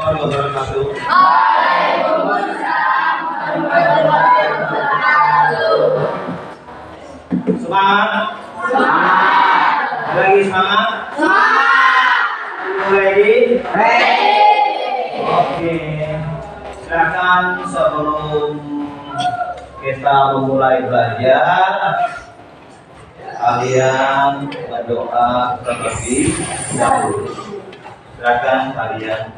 wabarakatuh. Waalaikumsalam warahmatullahi wabarakatuh. Semangat. Semangat. Lagi semangat. Semangat. Ready? Ready. Oke. Silakan sebelum kita memulai belajar, kalian berdoa terlebih dahulu. Silakan kalian.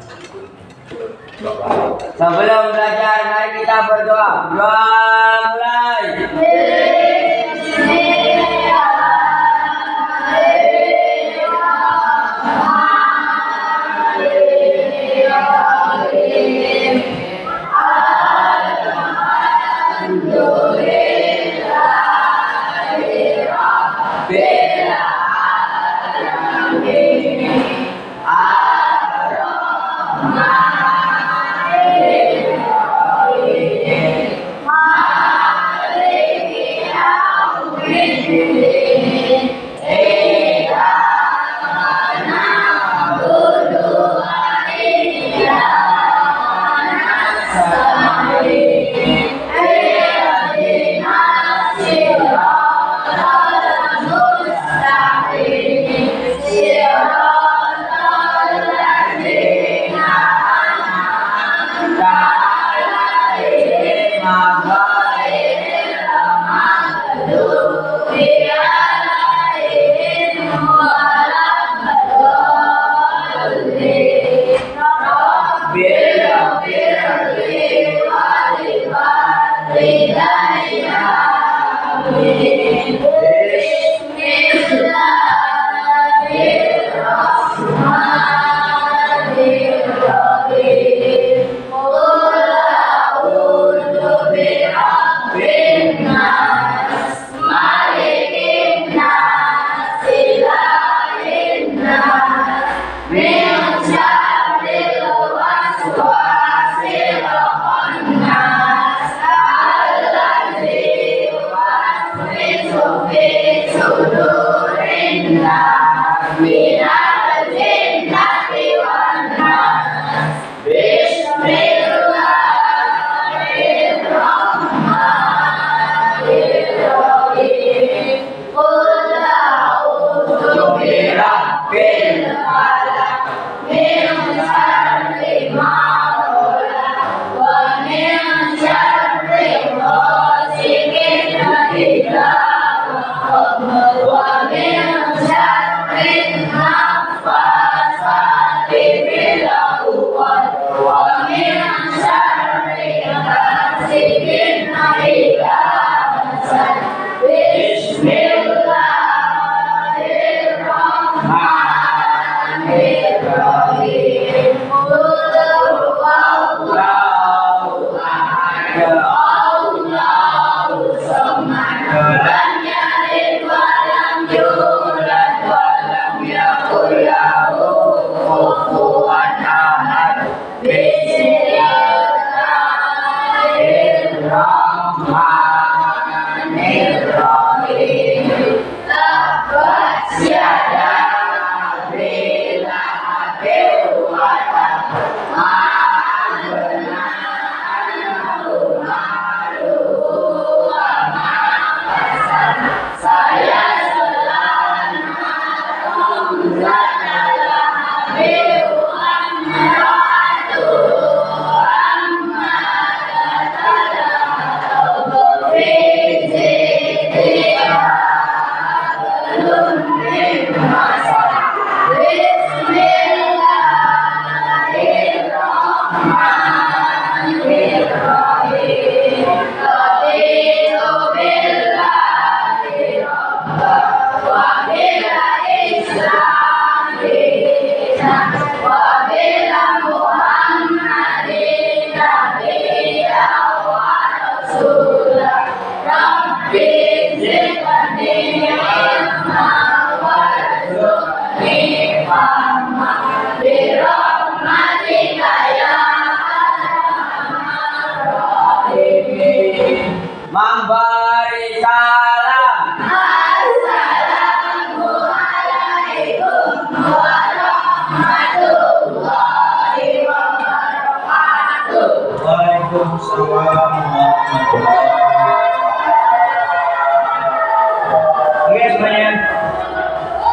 Sebelum belajar, mari kita berdoa. Mulai. Waalaikumsalam warahmatullahi. Oke semuanya,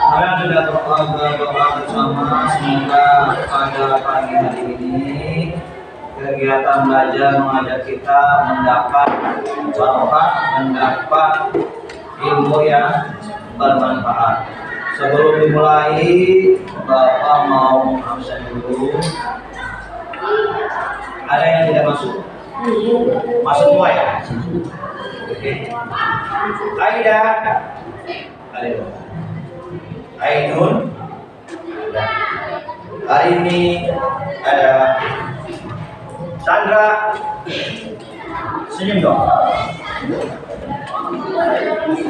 kalian sudah berdoa bersama. Semoga pada pagi hari ini kegiatan belajar mengajak kita mendapat manfaat, mendapat ilmu yang bermanfaat. Sebelum dimulai, Bapak mau absen dulu. Ada yang tidak masuk? Masuk semua ya? Oke. Aida. Ada. Ainun. Hari ini ada Sandra. Senyum dong.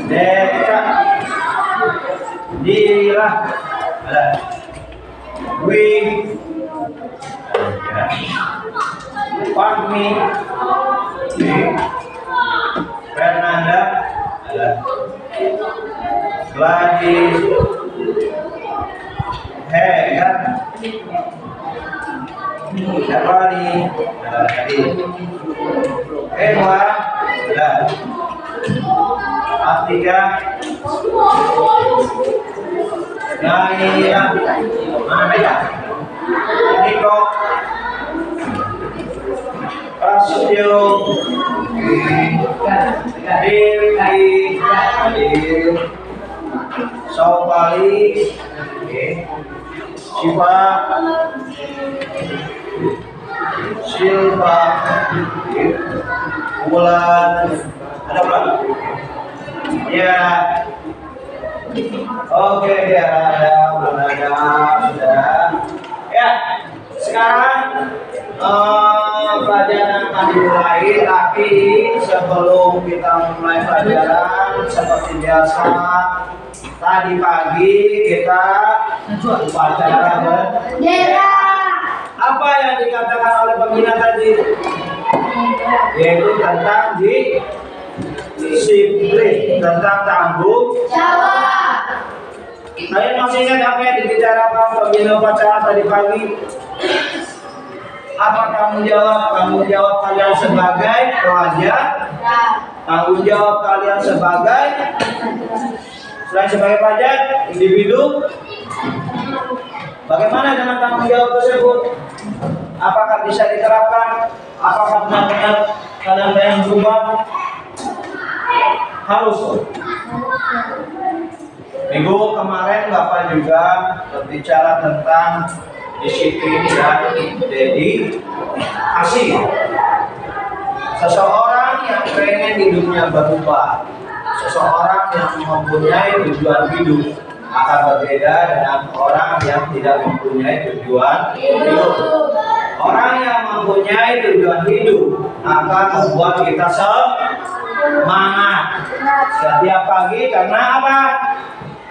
Deka. Dira. Ada. Wing. Fahmi, Fernanda, ada Gladys, Hega, Dapani, ada tadi Ewa, ada Atika, Naila, mana mereka? Niko, Prasetyo, Dewi, Adil, Saupali, Siva, Silva, Bulan, ada berapa? Ya, oke ya ada, sudah. Ya, sekarang pelajaran akan dimulai, tapi sebelum kita mulai pelajaran seperti biasa tadi pagi kita upacara bendera. Apa yang dikatakan oleh pembina tadi? Yaitu tentang disiplin, tentang tanggung jawab. Kalian masih ingat apa yang dibicarakan pembina upacara tadi pagi? Apa tanggung jawab? Tanggung jawab kalian sebagai pelajar, tanggung jawab kalian sebagai selain sebagai pelajar, individu. Bagaimana dengan tanggung jawab tersebut? Apakah bisa diterapkan? Apakah benar-benar kalian yang berubah? Harus. Minggu kemarin Bapak juga berbicara tentang disiplin dan dedikasi. Seseorang yang pengen hidupnya berubah, seseorang yang mempunyai tujuan hidup akan berbeda dengan orang yang tidak mempunyai tujuan hidup. Orang yang mempunyai tujuan hidup akan membuat kita semangat setiap pagi. Karena apa?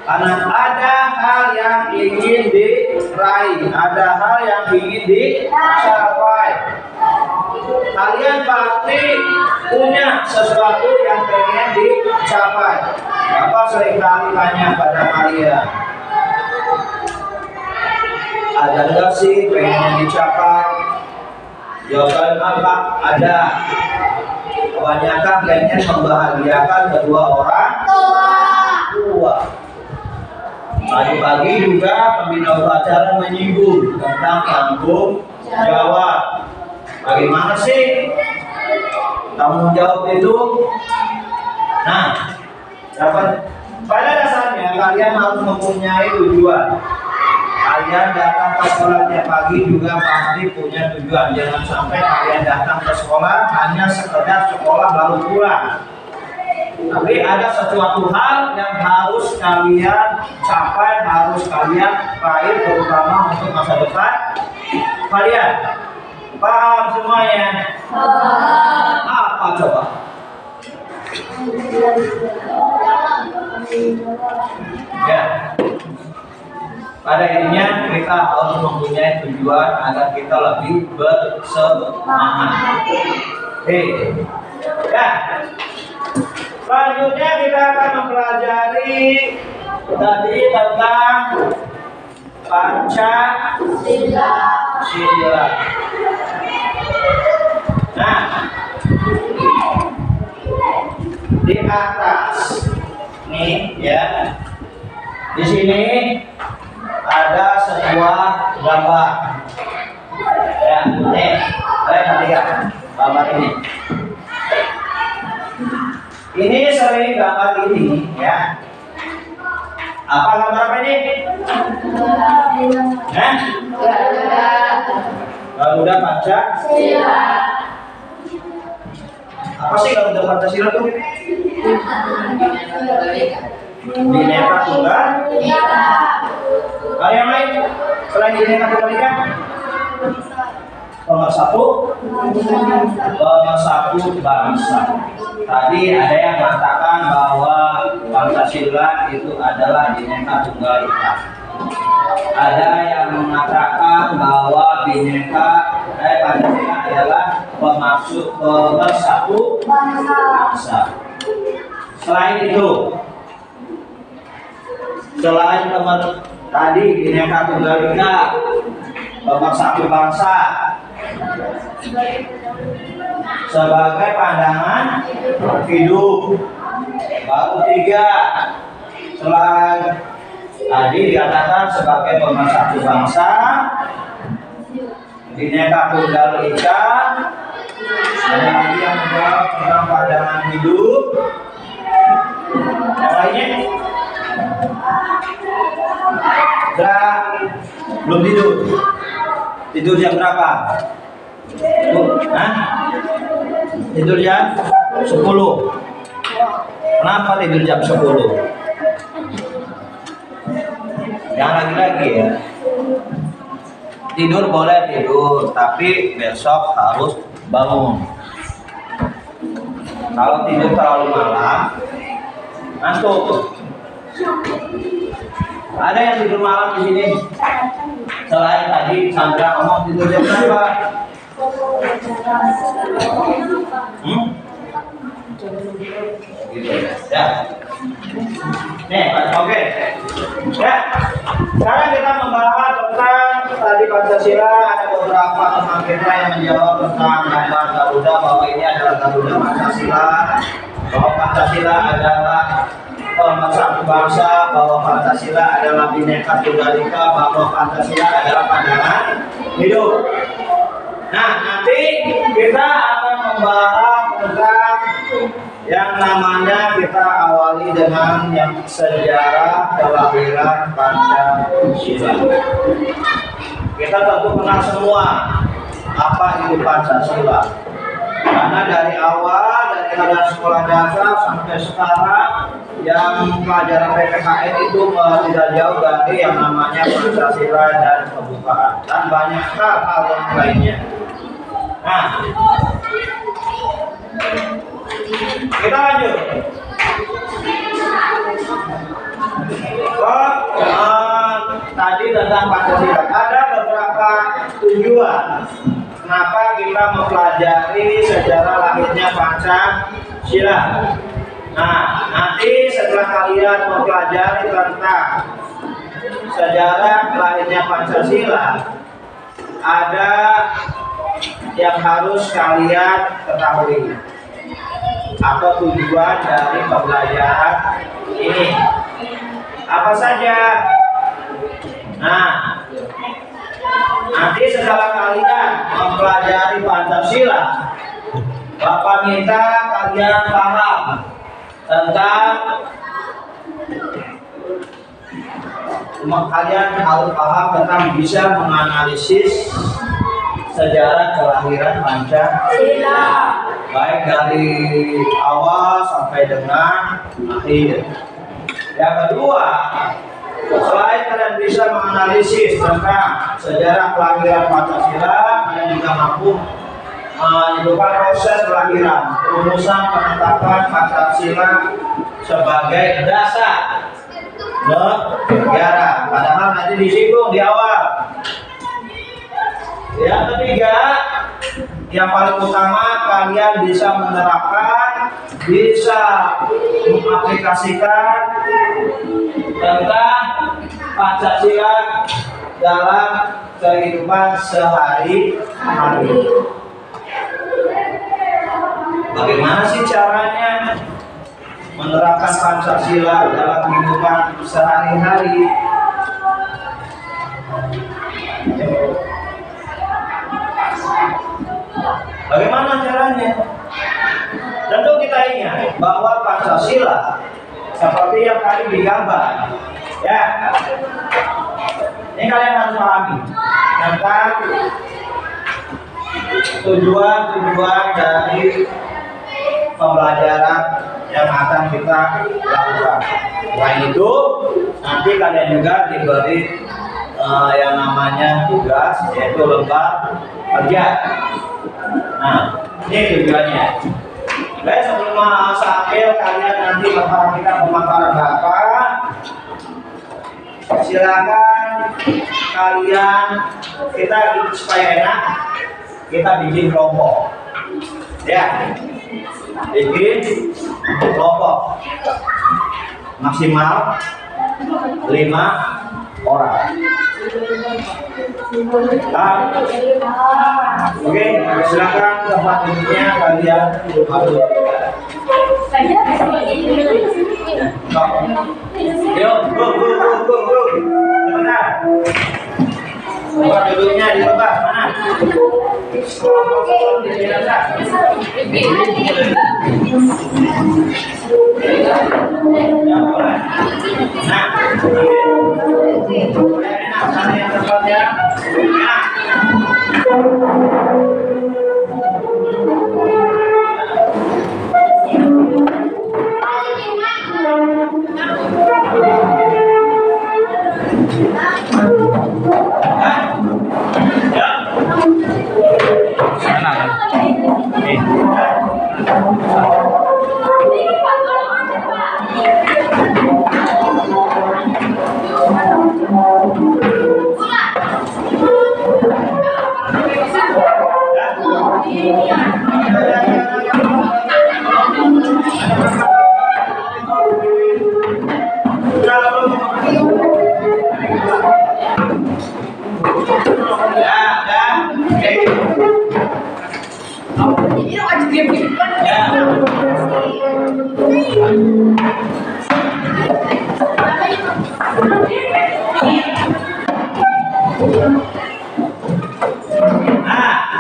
Karena ada hal yang ingin diraih, ada hal yang ingin dicapai. Kalian pasti punya sesuatu yang pengen dicapai. Bapak seringkali tanya pada kalian, ada nggak sih pengen dicapai? Jawaban apa? Ada. Kebanyakan pengen membahagiakan kedua orang tua. Pagi-pagi juga pembina upacara menyinggung tentang tanggung jawab. Bagaimana sih tanggung jawab itu? Nah, pada dasarnya kalian harus mempunyai tujuan. Kalian datang ke sekolah tiap pagi juga pasti punya tujuan. Jangan sampai kalian datang ke sekolah hanya sekedar sekolah lalu pulang. Tapi ada sesuatu hal yang harus kalian capai, harus kalian raih, terutama untuk masa depan kalian. Paham semuanya? Apa coba? Ya. Pada intinya kita harus mempunyai tujuan agar kita lebih bersemangat. Oke. Ya. Selanjutnya kita akan mempelajari tadi tentang Pancasila. Nah, atas. Nih ya. Di sini ada sebuah gambar. Ya, nih, kalian lihat gambar ini. Ini sering gambar ini ya. Apa gambar apa ini? Garuda Pancasila. Apa sih Garuda Pancasila tuh? Bhinneka Tunggal Ika. Kalau yang lain selain Bhinneka Tunggal Ika? Pemersatu bangsa. Tadi ada yang mengatakan bahwa Pancasila itu adalah Bhinneka Tunggal Ika. Ada yang mengatakan bahwa Pancasila adalah pemersatu bangsa. Selain itu, selain tadi Bhinneka Tunggal Ika, pemersatu bangsa, sebagai pandangan hidup. Baru 3, selain tadi dikatakan sebagai pemersatu bangsa, Bhinneka Tunggal Ika, ada lagi yang menjawab tentang pandangan hidup. Yang lainnya? Belum tidur. Tidur jam berapa? Tidur jam 10. Kenapa tidur jam 10? Yang lagi-lagi ya. Tidur boleh tidur, tapi besok harus bangun. Kalau tidur terlalu malam, ngantuk. Ada yang tidur malam di sini? Selain tadi Sandra ngomong tidur jam berapa? Gitu ya. Nih, oke. Ya. Sekarang kita membahas tentang tadi Pancasila. Ada beberapa teman kita yang menjawab tentang gambar Garuda, bahwa ini adalah Garuda Pancasila, bahwa Pancasila adalah pemersatu bangsa, bahwa Pancasila adalah Bhinneka Tunggal Ika, bahwa Pancasila adalah pandangan hidup. Nah, nanti kita akan membahas tentang yang namanya, kita awali dengan yang sejarah kelahiran Pancasila. Kita tentu kenal semua apa itu Pancasila, karena dari awal, dari sekolah dasar sampai sekarang, yang pelajaran PPKN itu tidak jauh dari yang namanya Pancasila dan pembukaan, dan banyak hal yang lainnya. Nah, kita lanjut. Tadi tentang Pancasila, ada beberapa tujuan kenapa kita mempelajari sejarah lahirnya Pancasila. Nah, nanti setelah kalian mempelajari tentang sejarah lahirnya Pancasila, ada yang harus kalian ketahui. Apa tujuan dari pembelajaran ini? Apa saja? Nah, nanti setelah kalian mempelajari Pancasila, Bapak minta kalian paham tentang, kalian harus paham tentang bisa menganalisis sejarah kelahiran Pancasila, baik dari awal sampai dengan akhir. Yang kedua, selain kalian bisa menganalisis tentang sejarah kelahiran Pancasila, kalian juga mampu menyebutkan proses kelahiran, rumusan penetapan Pancasila sebagai dasar negara. Padahal nanti disinggung di awal. Yang ketiga, yang paling utama, kalian bisa menerapkan, bisa mengaplikasikan tentang Pancasila dalam kehidupan sehari-hari. Bagaimana sih caranya? menerapkan Pancasila dalam kehidupan sehari-hari. Bagaimana caranya? Tentu kita ingat bahwa Pancasila seperti yang tadi digambar, ya. Ini kalian harus pahami tentang tujuan dari pembelajaran yang akan kita lakukan. Selain itu, nanti kalian juga diberi yang namanya tugas, yaitu lembar kerja. Nah, ini tujuannya. Baik, sebelum sambil kalian nanti memperhatikan pemaparan Bapak, silakan kalian, kita supaya enak, kita bikin kelompok. Ya, bikin kelompok maksimal 5 orang. Oke, silakan tempat duduknya kalian duduk. Yuk, go. Sebentar. Tempat duduknya di tempat mana? Di sini aja. Nah, yang tempatnya.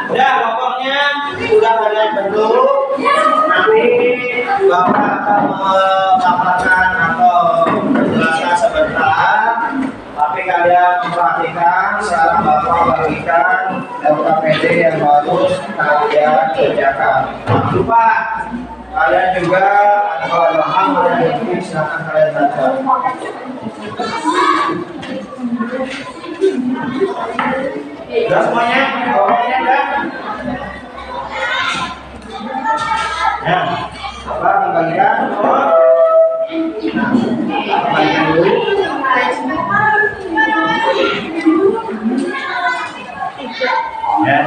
Ya, pokoknya sudah kalian bentuk. Nanti Bapak akan memaparkan atau menjelaskan sebentar. Tapi kalian memperhatikan, sekarang Bapak bagikan LKPD yang harus kalian kerjakan. Jangan lupa kalian juga kalau ada hal yang mungkin silakan kalian baca. Sudah semuanya? Pokoknya udah? Nah, apa membagikan? Bagikan dulu. Ya.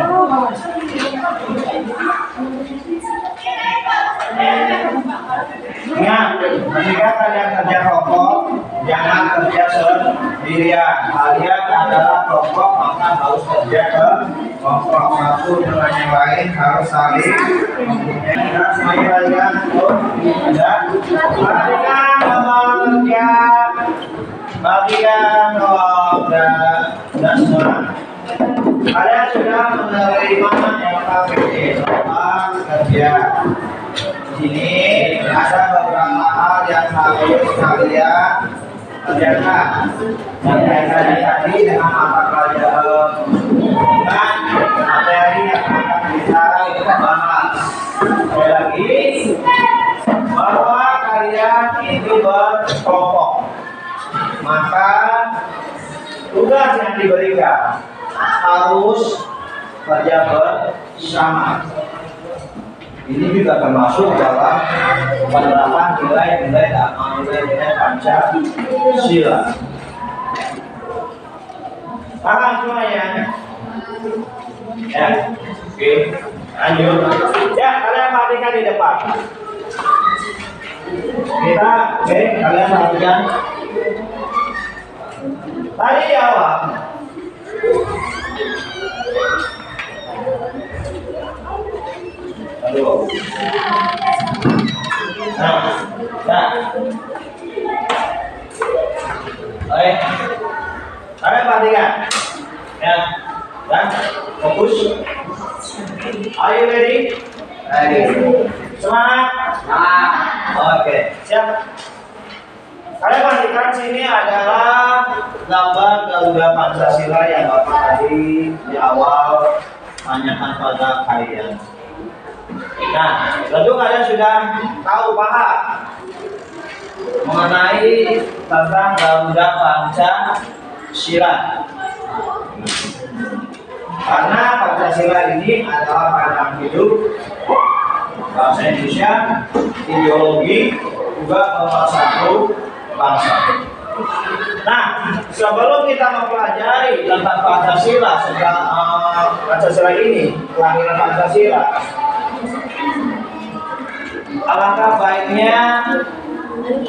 Ingat, ketika kalian kerja kelompok, jangan kerja sendirian. Kalian adalah kelompok, maka harus kerja ke kelompok. Satu dengan yang lain harus saling mempunyai. Kita semuanya kalian ada. Bagikan nomor kerja, bagikan nomor dan semua. Kalian sudah menerima LKPD soal kerja. Di sini ada beberapa hal yang harus kalian kerjakan. Kerjakan tadi dengan mata pelajaran dan materi yang akan kita bahas. Sekali lagi, bahwa kalian itu berkelompok, maka tugas yang diberikan harus kerja bersama. Ini juga termasuk dalam penerapan nilai-nilai Pancasila. Paham semuanya? Ya, oke, lanjut. Ya, kalian perhatikan di depan. Kalian perhatikan. Tadi di awal. Nah, Are you ready? Ready. Semangat. Semangat. Oke, siap. Kalian perhatikan sini adalah gambar Garuda Pancasila yang Bapak tadi di awal tanyakan pada kalian. Nah, tentu kalian sudah tahu paham mengenai tentang Garuda Pancasila. Karena Pancasila ini adalah pandangan hidup bangsa Indonesia, ideologi, juga pemersatu bangsa. Nah, sebelum kita mempelajari tentang Pancasila, Pancasila ini, kelahiran Pancasila, alangkah baiknya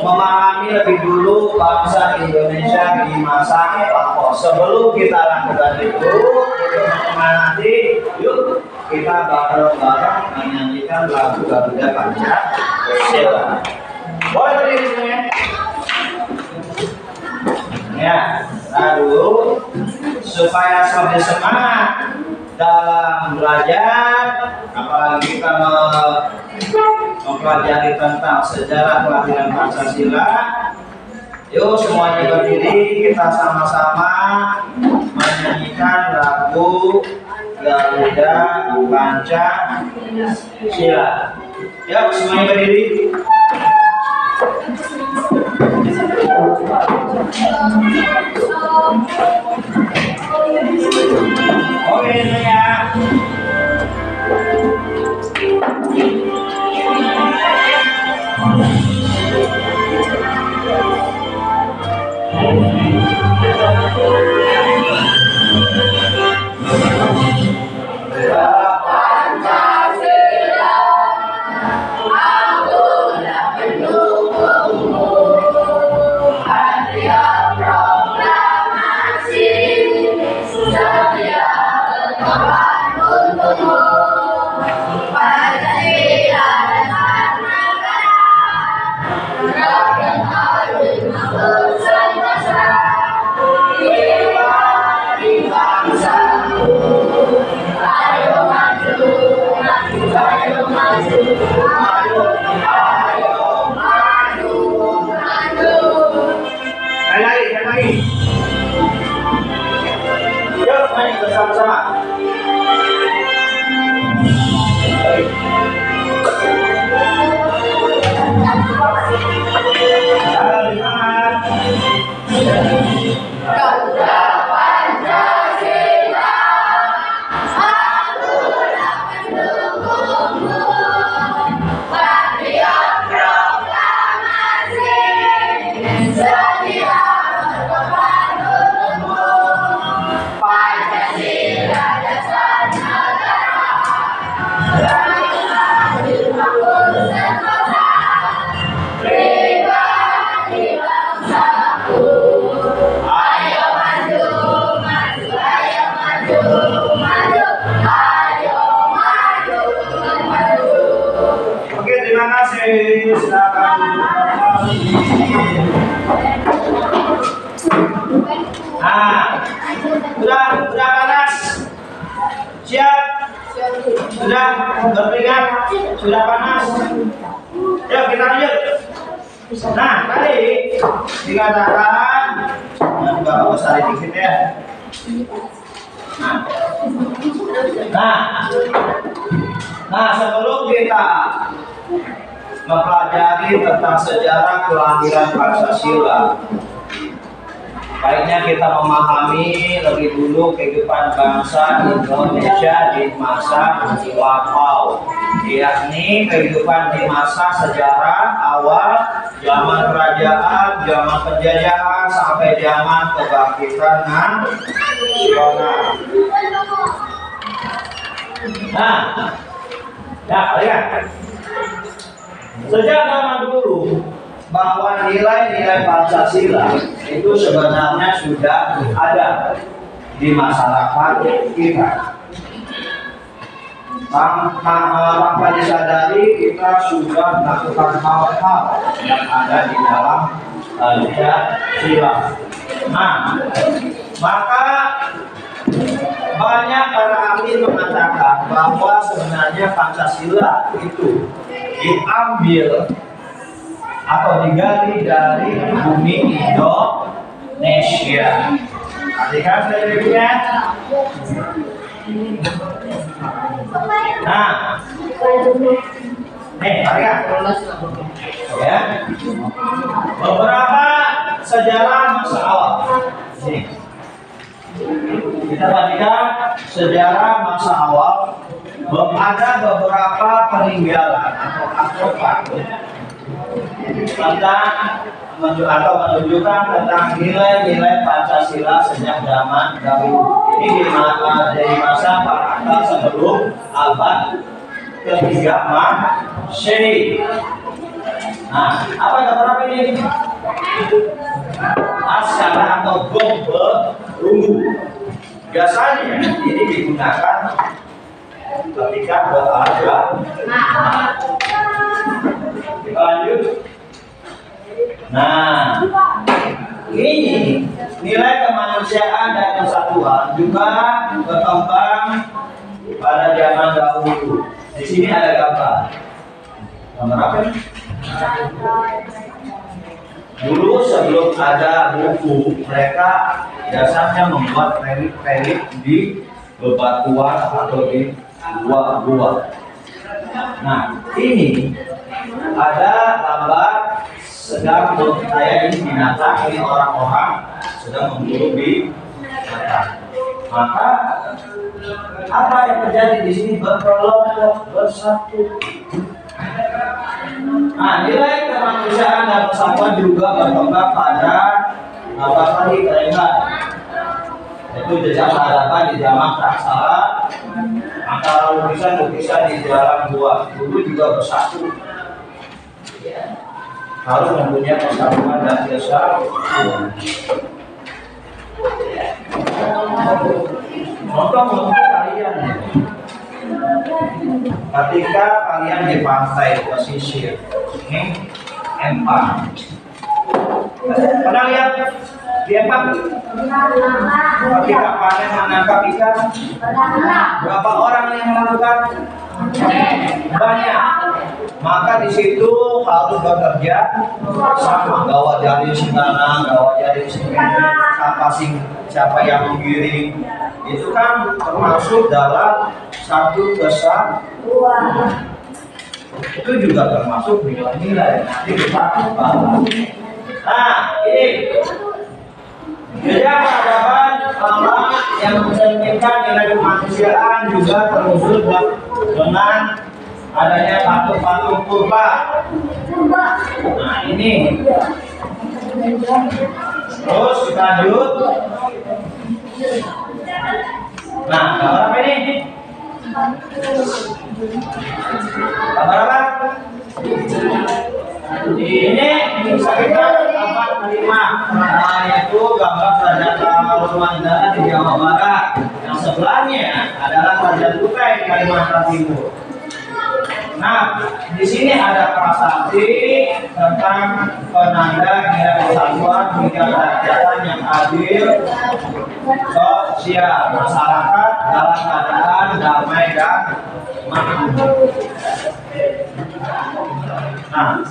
memahami lebih dulu bangsa Indonesia di masa lampau. Sebelum kita lakukan itu, nanti yuk kita bareng-bareng menyanyikan lagu Garuda Pancasila. Boleh berdiri semuanya? Ya, lalu supaya semakin semangat dalam belajar, apalagi kita mempelajari tentang sejarah kelahiran Pancasila. Yuk semuanya berdiri, kita sama-sama menyanyikan lagu Garuda Pancasila. Ya, semuanya berdiri. Oke, ya. Lagi. Yuk, mari bersama-sama. Garuda Pancasila, aku dapat mendukungmu. Patriot proklamasi, setia berkorban untukmu. Pancasila dasar negara, beriman di makmur sentosa, pribadi bangsaku. Ayo maju, maju, ayo maju, maju, ayo maju, maju. Oke, terima kasih. Silakan. Nah, sudah panas? Siap? Sudah berpingat? Sudah panas? Yuk kita lanjut. Nah, tadi dikatakan Bapak besar dikit ya. Nah, sebelum kita mempelajari tentang sejarah kelahiran Pancasila, baiknya kita memahami lebih dulu kehidupan bangsa Indonesia di masa lampau, yakni kehidupan di masa sejarah awal zaman kerajaan, zaman penjajahan sampai zaman kebangkitan nasional. Nah, lihat. Sejak zaman dulu bahwa nilai-nilai Pancasila itu sebenarnya sudah ada di masyarakat kita. Tanpa disadari kita sudah melakukan hal-hal yang ada di dalam Pancasila. Nah, maka banyak para ahli mengatakan bahwa sebenarnya Pancasila itu diambil atau digali dari bumi Indonesia. Perhatikan selanjutnya. Nah, nih, perhatikan. Ya, beberapa sejarah masa awal. Nih, kita perhatikan sejarah masa awal. Ada beberapa peninggalan atau artefak tentang atau menunjukkan tentang nilai-nilai Pancasila sejak zaman dahulu. Ini dari masa Paranata sebelum abad ketiga Masehi. Nah, apa beberapa ini? Askara atau gong berunggu. Biasanya ini digunakan ketika berolahraga. Kita lanjut. Nah, ini nilai kemanusiaan dan kesatuan juga berkembang pada zaman dahulu. Di sini ada gambar. Gambar apa? Dulu sebelum ada buku, mereka biasanya membuat relik-relik di bebatuan atau di gua-gua. Nah, ini ada gambar sedang kayak ini binatang, ini orang-orang sedang memburu binatang. Maka apa yang terjadi di sini berkelompok bersatu. Nah, nilai kemanusiaan dan persatuan juga berkembang pada apa tadi keringat, yaitu jejak peradaban di zaman praksara antara lukisan-lukisan di dalam gua dulu juga bersatu. Harus mempunyai persatuan dan kesatuan. Contoh kalian ya. Ketika kalian di pantai pesisir, ini empang. Pernah lihat di empang? Ketika panen menangkap ikan, berapa orang yang melakukan? Banyak. Maka di situ harus bekerja sama, gawat jaring sana, gawat jaring sini, siapa yang menggiring, itu kan termasuk dalam satu kesatuan. Itu juga termasuk nilai-nilai. Nanti kita bahas. Nah, ini jejak peradaban lama yang mencerminkan nilai kemanusiaan juga terwujud dengan adanya patung-patung purba. Nah, ini. Terus kita lanjut. Nah, gambar apa ini? Gambar apa? Ini bisa kita gambar kelima. Nah, yaitu gambar kerajaan Tarumanegara di Jawa Barat. Yang sebelahnya adalah kerajaan Kutai di Kalimantan Timur. Nah, di sini ada prasasti tentang penanda nilai persatuan hingga kerakyatan yang adil, sosial, masyarakat dalam keadaan damai dan makmur. Nah,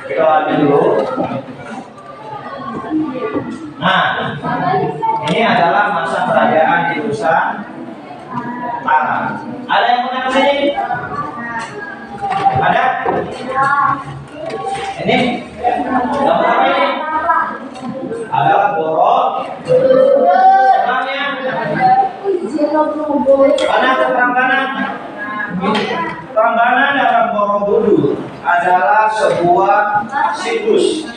kita lanjut dulu. Nah, ini adalah masa kerajaan di Nusantara. Ada yang mau ke sini? Ada? Ini gambar apa ini? Adalah borok. Sebelahnya mana Prambanan? Prambanan dalam Borobudur adalah sebuah situs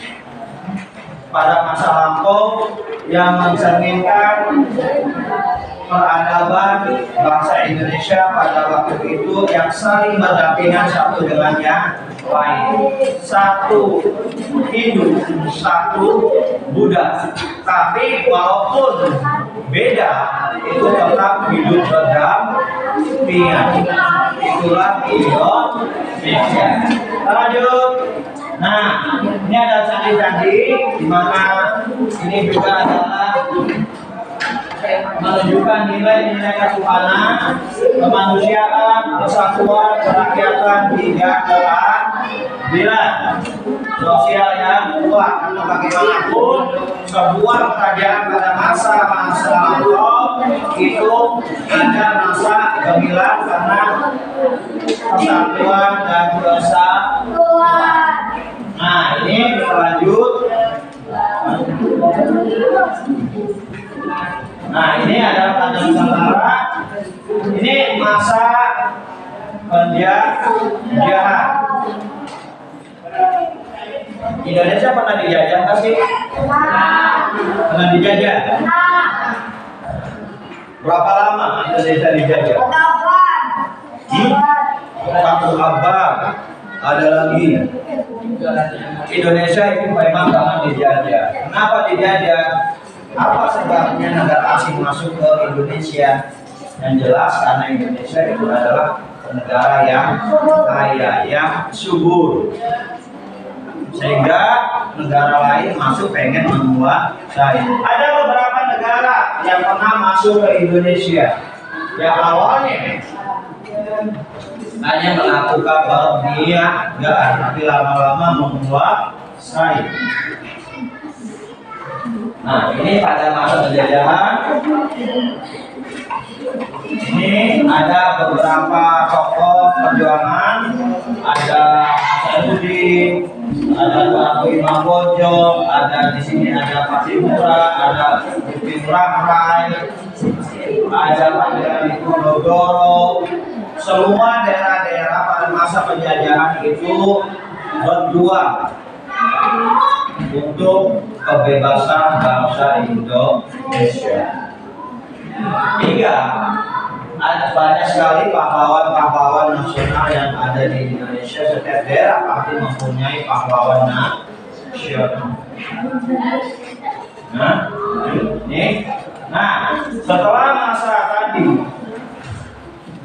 pada masa lampau yang mencerminkan peradaban bangsa Indonesia pada waktu itu yang saling berdampingan satu dengan yang lain. Satu Hindu, satu Buddha. Tapi walaupun beda, itu tetap hidup berdampingan. Itulah Indonesia. Lanjut. Nah, ini ada candi-candi di mana ini juga adalah menunjukkan nilai-nilai ketuhanan, kemanusiaan, kesatuan, kerakyatan hingga keadilan sosial yang kuat. Karena bagaimanapun sebuah kerajaan pada masa-masa lampau itu ada masa gemilang karena persatuan dan kesatuan. Nah, ini kita lanjut. Nah, ini adalah tanda Nusantara. Ini masa penjajahan. Indonesia pernah dijajah nggak sih? Pernah dijajah? Berapa lama Indonesia dijajah? Satu abad. Ada lagi. Indonesia itu memang pernah dijajah. Kenapa dijajah? Apa sebabnya negara asing masuk ke Indonesia? Yang jelas karena Indonesia itu adalah negara yang kaya, yang subur, sehingga negara lain masuk pengen menguasai. Ada beberapa negara yang pernah masuk ke Indonesia yang awalnya hanya melakukan perniagaan, tapi lama-lama menguasai. Nah, ini pada masa penjajahan. Ini ada beberapa tokoh perjuangan, ada Sarudin, ada Pak Imam Bonjol, ada di sini ada Pak Timura, ada Bukit Ramrai, ada Pak Diponegoro. Semua daerah-daerah pada masa penjajahan itu berjuang untuk kebebasan bangsa Indonesia. Hingga ada banyak sekali pahlawan-pahlawan nasional yang ada di Indonesia. Setiap daerah pasti mempunyai pahlawan nasional. Nah, ini. Nah, setelah masa tadi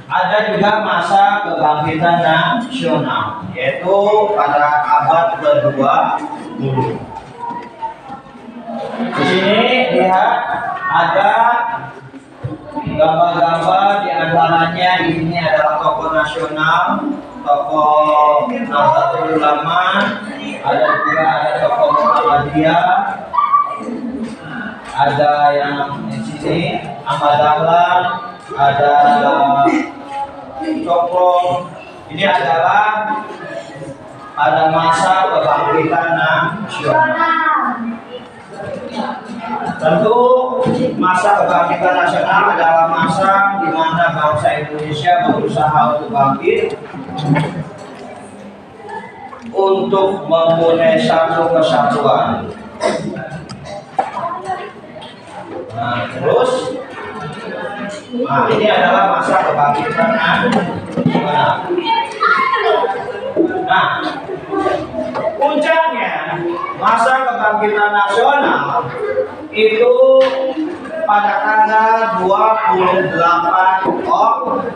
ada juga masa kebangkitan nasional, yaitu pada abad ke-20. Di sini lihat ada gambar-gambar, di antaranya ini adalah tokoh nasional, tokoh Nahdlatul Ulama, ada juga tokoh Muhammadiyah, ada yang di sini Ahmad Dahlan, ada Cokro. Ini adalah pada masa kebangkitan nasional. Tentu masa kebangkitan nasional adalah masa di mana bangsa Indonesia berusaha untuk bangkit, untuk mempunyai satu kesatuan. Nah, terus, ini adalah masa kebangkitan nasional. Nah, puncaknya masa kebangkitan nasional itu pada tanggal 28 Oktober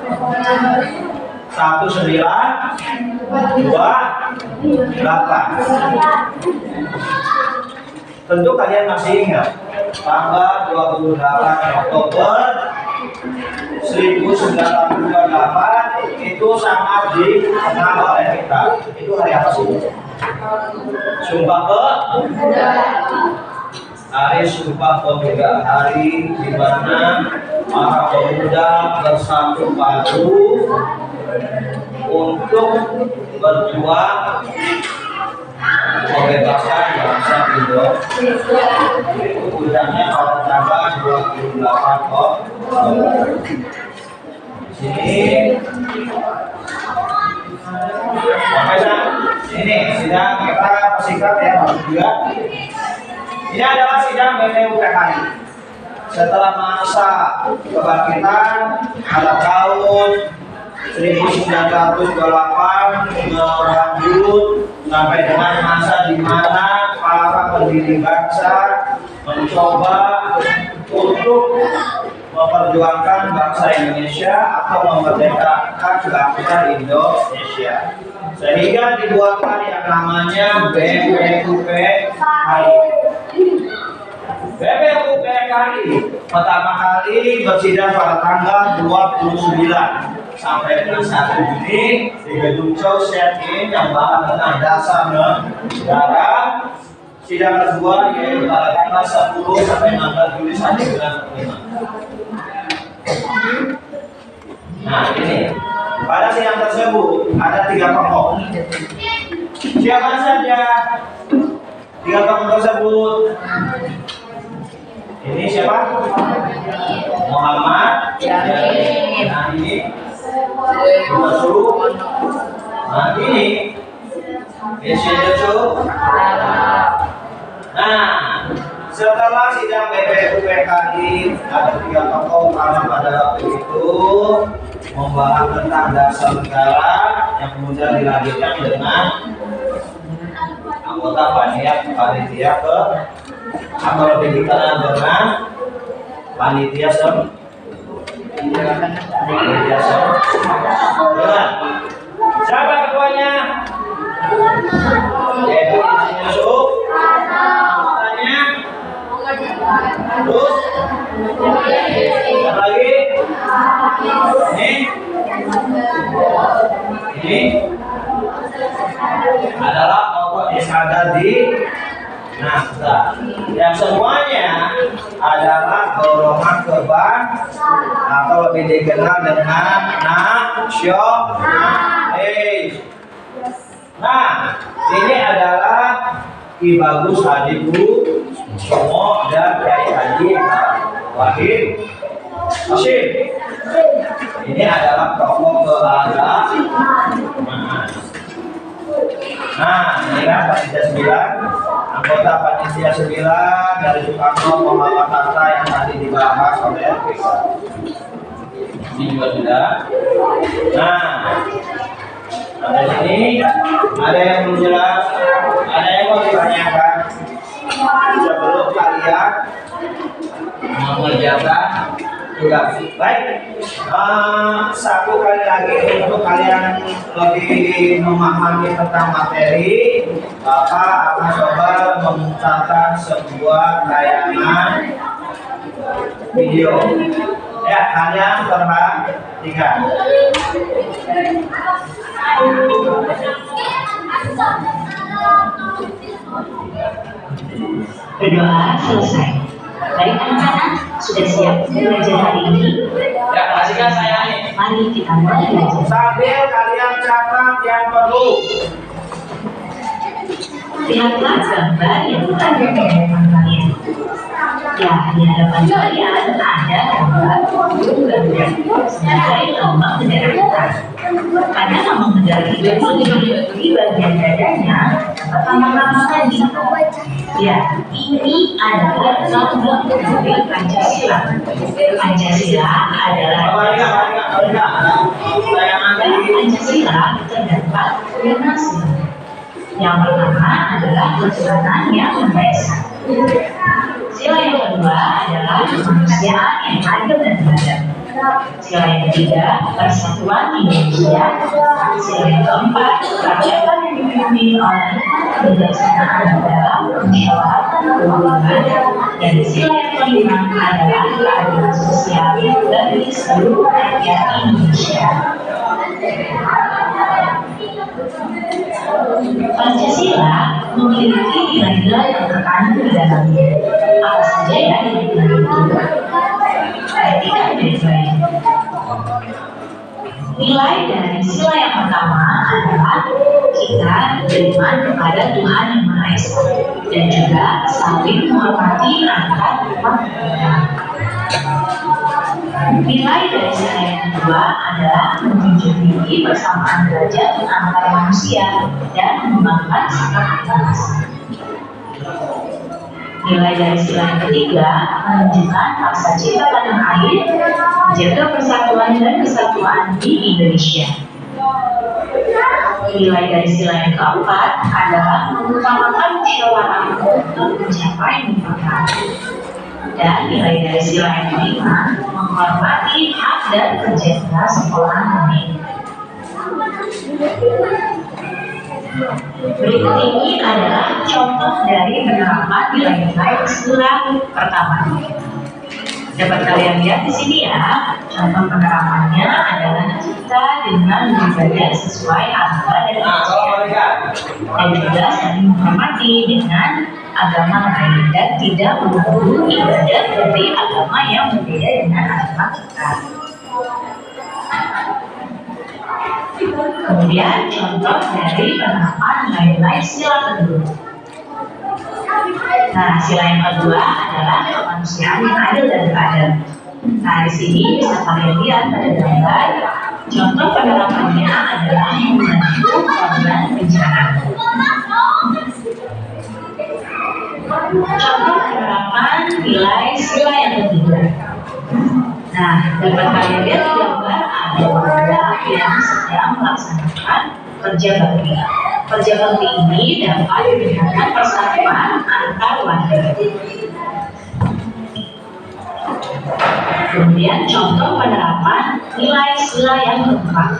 1928. Tentu kalian masih ingat tanggal 28 Oktober 1928 itu sangat dikenal oleh kita. Itu hari apa sih? Sumpah Pemuda. Hari Sumpah Pemuda, hari di mana para pemuda bersatu padu untuk berjuang kebebasan bangsa Indonesia. Itu puncaknya pada tanggal 28 Oktober. Sini ini sidang kita persingkat ya, juga. Ini adalah sidang BPUPKI. Setelah masa kebangkitan pada tahun 1928 berlanjut sampai dengan masa di mana para pendiri bangsa mencoba untuk memperjuangkan bangsa Indonesia atau memerdekakan bangsa Indonesia, sehingga dibuatlah yang namanya BPUPKI. BPUPKI pertama kali bersidang pada tanggal 29 sampai dengan 1 Juni di Gedung Chow Siat In yang bahas tentang dasar negara. Sidang kedua yaitu pada tanggal 10 sampai 16 Juli 1945. Nah ini pada sidang tersebut ada 3 tokoh. Siapa saja 3 tokoh tersebut? Ini siapa? Muhammad. Nah ini Rasul. Nah ini Yesus. Nah setelah sidang BPUPKI ada 3 tokoh utama pada waktu itu membahas tentang dasar negara yang kemudian dilanjutkan dengan anggota panitia ke atau lebih dikenal dengan panitia siapa ketuanya? Yaitu Yusuf. Anggotanya terus apa lagi? Ini adalah pokok Iskandar di Nafta yang semuanya adalah golongan kebang atau lebih dikenal dengan nasionalis. Nah, ini adalah Ki Bagus Hadi Kusumo dan Kiai Haji Wahid Hasyim. Ini adalah tokoh keagamaan. Nah, ini kan panitia 9, anggota panitia 9 dari Soekarno Muhammad Hatta yang tadi dibahas oleh kita. Ini juga sudah. Nah, sampai sini ada yang belum jelas, ada yang mau ditanyakan sebelum kalian mengerjakan tugas. Baik, satu kali lagi untuk kalian lebih memahami tentang materi, Bapak akan coba memutarkan sebuah tayangan video. Ya, kalian perhatikan. Berdoa selesai. Baik anak-anak, sudah siap belajar hari ini? Ya, kasihkan saya nih. Mari kita mulai belajar. Sambil kalian catat yang perlu. Lihatlah gambar yang ada di hadapan kalian. Ya, di hadapan kalian ada gambar burung garuda sebagai lambang negara kita. Pada lambang negara kita di bagian dadanya pertama-tama tadi. Ya, ini adalah lambang dari Pancasila. Pancasila adalah Pancasila terdapat 5 sila. Yang pertama adalah ketuhanan yang Maha Esa. Sila yang kedua adalah kemanusiaan yang adil dan beradab. Sila yang ketiga, persatuan Indonesia. Sila yang keempat, kerakyatan yang dipimpin oleh kebijaksanaan dalam musyawaratan keuangan. Dan sila yang kelima adalah keadilan sosial bagi seluruh rakyat Indonesia. Pancasila memiliki nilai-nilai yang terkandung di dalamnya. Apa saja ya nilai-nilai itu? Perhatikan baik-baik. Nilai dari sila yang pertama adalah kita beriman kepada Tuhan yang Maha Esa dan juga saling menghormati antar umat beragama. Nilai dari sila yang kedua adalah menjunjung tinggi persamaan derajat antar manusia dan mengembangkan sikap toleransi. Nilai dari sila yang ketiga menunjukkan rasa cinta tanah air, menjaga persatuan dan kesatuan di Indonesia. Nilai dari sila yang keempat adalah mengutamakan musyawarah untuk mencapai mufakat. Dan nilai dari sila yang kelima menghormati hak dan kerja keras orang lain. Berikut ini adalah contoh dari penerapan nilai-nilai sila pertama. Dapat kalian lihat di sini ya, contoh penerapannya adalah kita dengan beribadah sesuai agama dan kepercayaan, dan juga saling menghormati dengan agama lain dan tidak mengganggu ibadah dari agama yang berbeda dengan agama kita. Kemudian contoh dari penerapan nilai-nilai sila kedua. Nah, sila yang kedua adalah kemanusiaan yang adil dan beradab. Nah, di sini bisa kalian lihat pada gambar. Contoh penerapannya adalah membantu korban bencana. Contoh penerapan nilai sila yang ketiga. Nah, dapat kalian lihat di gambar ada warga yang sedang melaksanakan kerja bakti. Kerja bakti ini dapat meningkatkan persatuan antar warga. Kemudian contoh penerapan nilai sila yang keempat.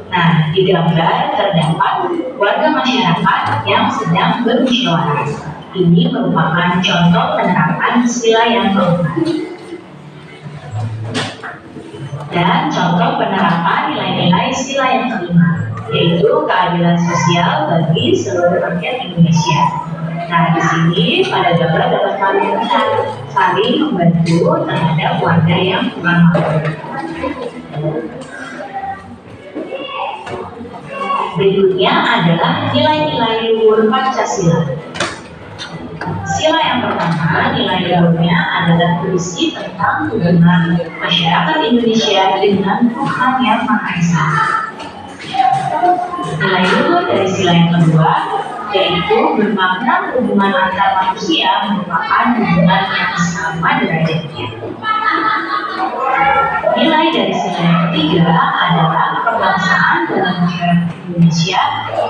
Nah, di gambar terdapat warga masyarakat yang sedang bermusyawarah. Ini merupakan contoh penerapan sila yang keempat. Dan contoh penerapan nilai-nilai sila yang kelima, yaitu keadilan sosial bagi seluruh rakyat Indonesia. Nah, di sini pada gambar dapat kalian lihat saling membantu terhadap warga yang kurang mampu. Berikutnya adalah nilai-nilai luhur Pancasila. Sila yang pertama, nilai luhurnya adalah berisi tentang hubungan masyarakat Indonesia dengan Tuhan Yang Maha Esa. Nilai luhur dari sila yang kedua yaitu bermakna hubungan antar manusia merupakan hubungan yang sama derajatnya. Nilai dari sila yang ketiga adalah kebangsaan dalam masyarakat Indonesia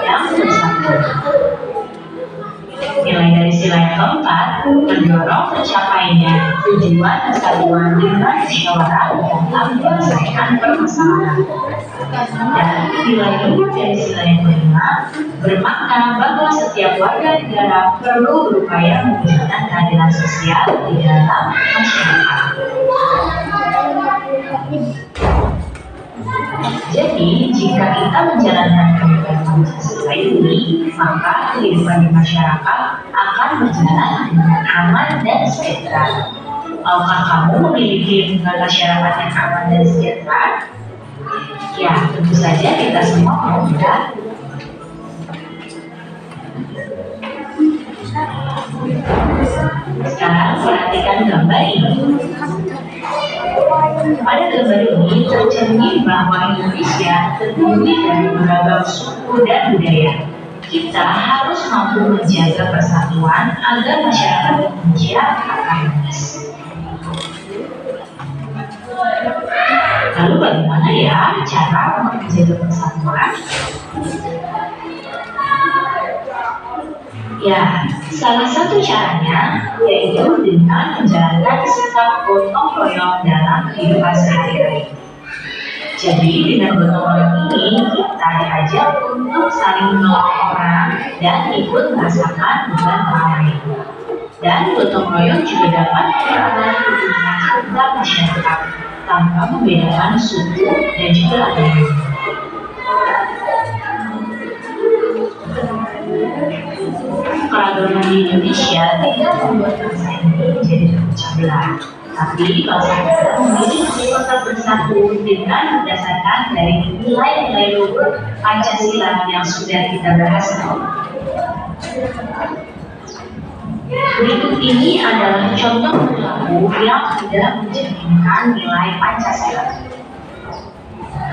yang bersatu. Nilai dari sila yang keempat mendorong tercapainya tujuan kesatuan dengan musyawarah dalam menyelesaikan permasalahan. Dan nilai luhur dari sila yang kelima bermakna bahwa setiap warga negara perlu berupaya mewujudkan keadilan sosial di dalam masyarakat. Jadi, jika kita menjalankan kehidupan Pancasila ini, maka kehidupan di masyarakat akan berjalan dengan aman dan sejahtera. Maukah kamu memiliki lingkungan masyarakat yang aman dan sejahtera? Ya, tentu saja kita semua mau tidak. Sekarang perhatikan gambar ini. Pada gambar ini tercermin bahwa Indonesia terdiri dari beragam suku dan budaya. Kita harus mampu menjaga persatuan agar masyarakat Indonesia harmonis. Lalu bagaimana ya cara untuk menjaga persatuan? Ya, salah satu caranya yaitu dengan menjalankan sikap gotong royong dalam kehidupan sehari-hari. Jadi dengan gotong royong ini kita diajak untuk saling menolong orang dan ikut merasakan beban orang lain. Dan gotong royong juga dapat mempererat hubungan antar masyarakat tanpa membedakan suku dan juga agama. Keragaman di Indonesia tidak membuat bangsa ini menjadi terpecah belah, tapi bangsa kita memilih untuk tetap bersatu dengan berdasarkan dari nilai-nilai luhur Pancasila yang sudah kita bahas. Berikut ini adalah contoh perilaku yang tidak mencerminkan nilai Pancasila.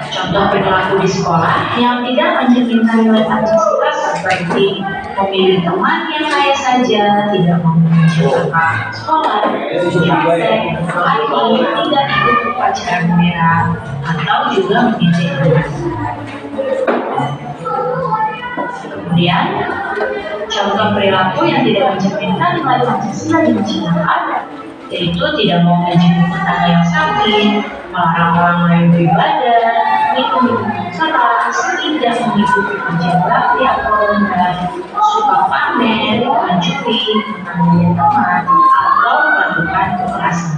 Contoh perilaku di sekolah yang tidak mencerminkan nilai Pancasila seperti memilih teman yang kaya saja, tidak mau menjalankan sekolah, nyontek, lagi, tidak ikut upacara bendera, atau juga mengejek anak. Kemudian, contoh perilaku yang tidak mencerminkan nilai Pancasila di masyarakat yaitu tidak mau menjenguk tetangga yang sakit, melarang orang lain beribadah, minum keras, tidak mengikuti kerja bakti atau suka pamer, mencuri, menganiaya teman, atau melakukan kekerasan.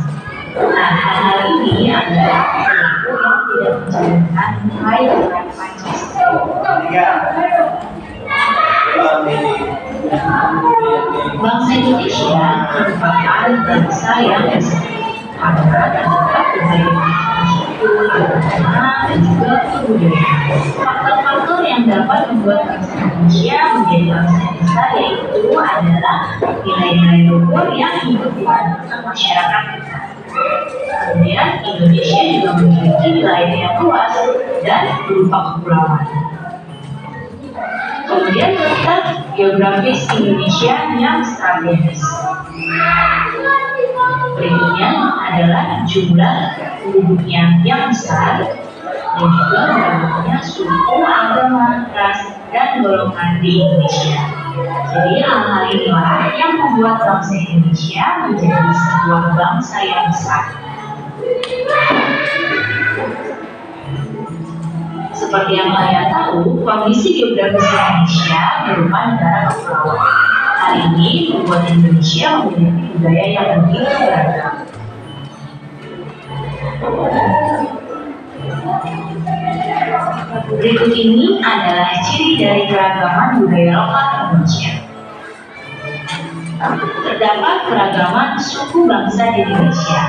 Nah, hal-hal ini adalah perilaku yang tidak menjalankan nilai-nilai Pancasila. Bangsa Indonesia merupakan bangsa yang bersatu karena terdapat berbagai suku, agama, dan juga kebudayaan. Faktor-faktor yang dapat membuat bangsa Indonesia menjadi bangsa Indonesia yaitu adalah nilai-nilai luhur yang hidup di tengah masyarakat kita. Kemudian Indonesia juga memiliki wilayah yang luas dan berupa kepulauan. Kemudian letak geografis Indonesia yang strategis. Berikutnya adalah jumlah penduduknya yang besar dan juga berbagai suku, agama, ras, dan golongan di Indonesia. Jadi hal-hal inilah yang membuat bangsa Indonesia menjadi sebuah bangsa yang besar. Seperti yang kalian tahu, kondisi geografis Indonesia berupa negara kepulauan. Hal ini membuat Indonesia memiliki budaya yang begitu beragam. Berikut ini adalah ciri dari keragaman budaya lokal Indonesia. Terdapat keragaman suku bangsa di Indonesia.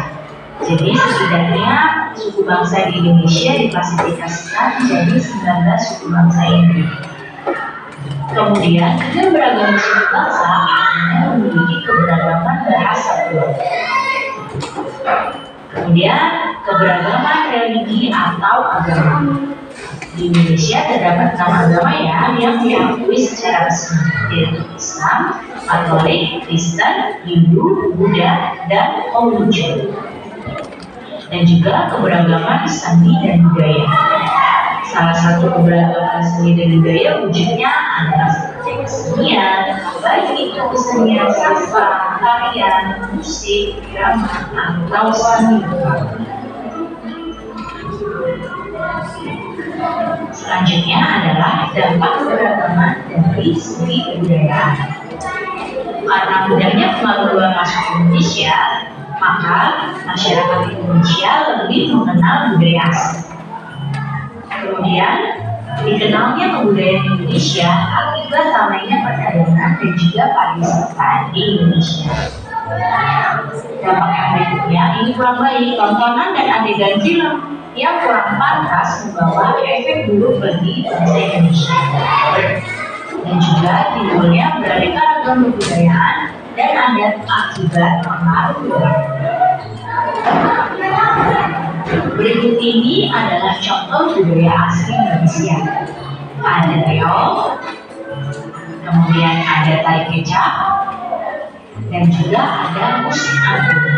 Jadi setidaknya suku bangsa di Indonesia diklasifikasikan menjadi 19 suku bangsa ini. Kemudian dengan beragam suku bangsa akhirnya memiliki keberagaman bahasa pula. Kemudian keberagaman religi atau agama. Di Indonesia terdapat 6 agama yang diakui secara resmi, yaitu Islam, Katolik, Kristen, Hindu, Buddha, dan Konghucu. Dan juga keberagaman seni dan budaya. Salah satu keberagaman seni dan budaya wujudnya adalah seperti kesenian, baik itu kesenian sastra, tarian, musik, drama, atau seni. Selanjutnya adalah dampak keberagaman dari segi kebudayaan. Karena mudahnya kemajuan masuk Indonesia, maka masyarakat Indonesia lebih mengenal budaya asing. Kemudian, dikenalnya kebudayaan Indonesia akibat ramainya perdagangan dan juga pariwisata di Indonesia. Dampak yang berikutnya ini kurang baik, tontonan dan adegan film yang kurang pantas membawa efek buruk bagi bangsa Indonesia. Dan juga timbulnya beraneka ragam kebudayaan dan adat akibat pengaruh luar. Berikut ini adalah contoh budaya asli Indonesia. Ada reog, kemudian ada tari kecap, dan juga ada musik angklung.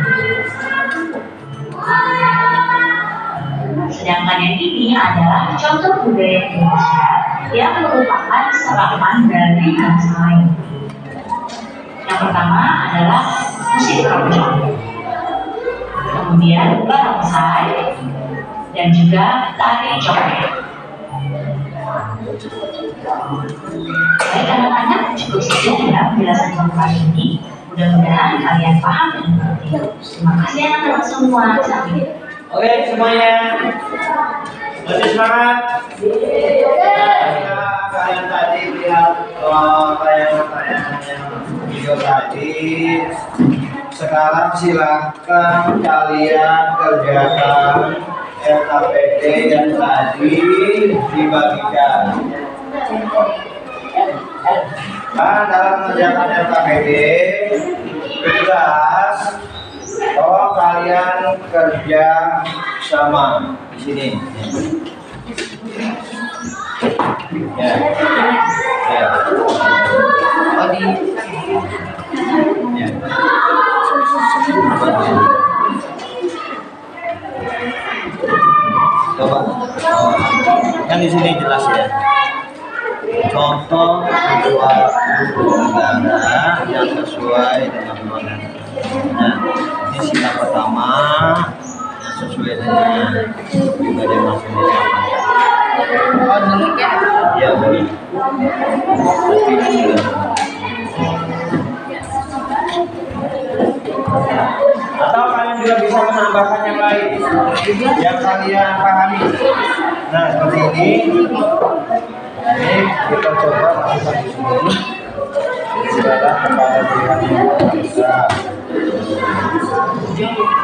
Sedangkan yang ini adalah contoh budaya Indonesia yang merupakan serapan dari bangsa lain. Yang pertama adalah musik keroncong, kemudian barongsai, dan juga tari joget. Baik anak-anak, cukup sekian ya penjelasan kali ini. Mudah-mudahan kalian paham dan mengerti. Terima kasih anak-anak semua. Sampai Oke semuanya, masih semangat? Kalian tadi lihat tayangan video tadi. Sekarang silahkan kalian kerjakan LKPD yang tadi dibagikan. Nah, dalam mengerjakan LKPD tugas kalian kerja sama di sini. Ya. Ya. Ya. Coba. Kan di sini jelas ya. Contoh sebuah negara yang sesuai dengan undang-undang. Nah, ini sila pertama yang sesuai dengan pribadi masing-masing. Ya boleh. Atau kalian juga bisa menambahkan yang lain yang kalian pahami. Nah seperti ini. Ini kita coba masukkan di sini. Ibadah kepada Tuhan Yang Maha Esa.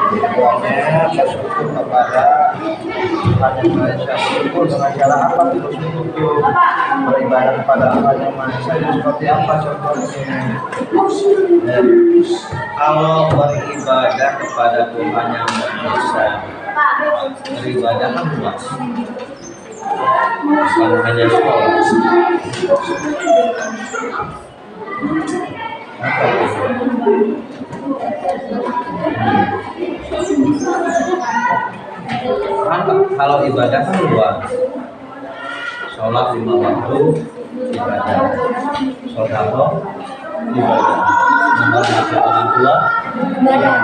Tujuannya bersyukur kepada Tuhan Yang Maha Esa. Bersyukur dengan cara apa terus bersyukur? Beribadah kepada Tuhan Yang Maha Esa itu seperti apa contohnya? Kalau beribadah kepada Tuhan Yang Maha Esa, beribadah kan luas. Bukan hanya sekolah. Kan kalau ibadah kan luas. Sholat 5 waktu ibadah, sedekah ibadah, menghormati orang tua ibadah.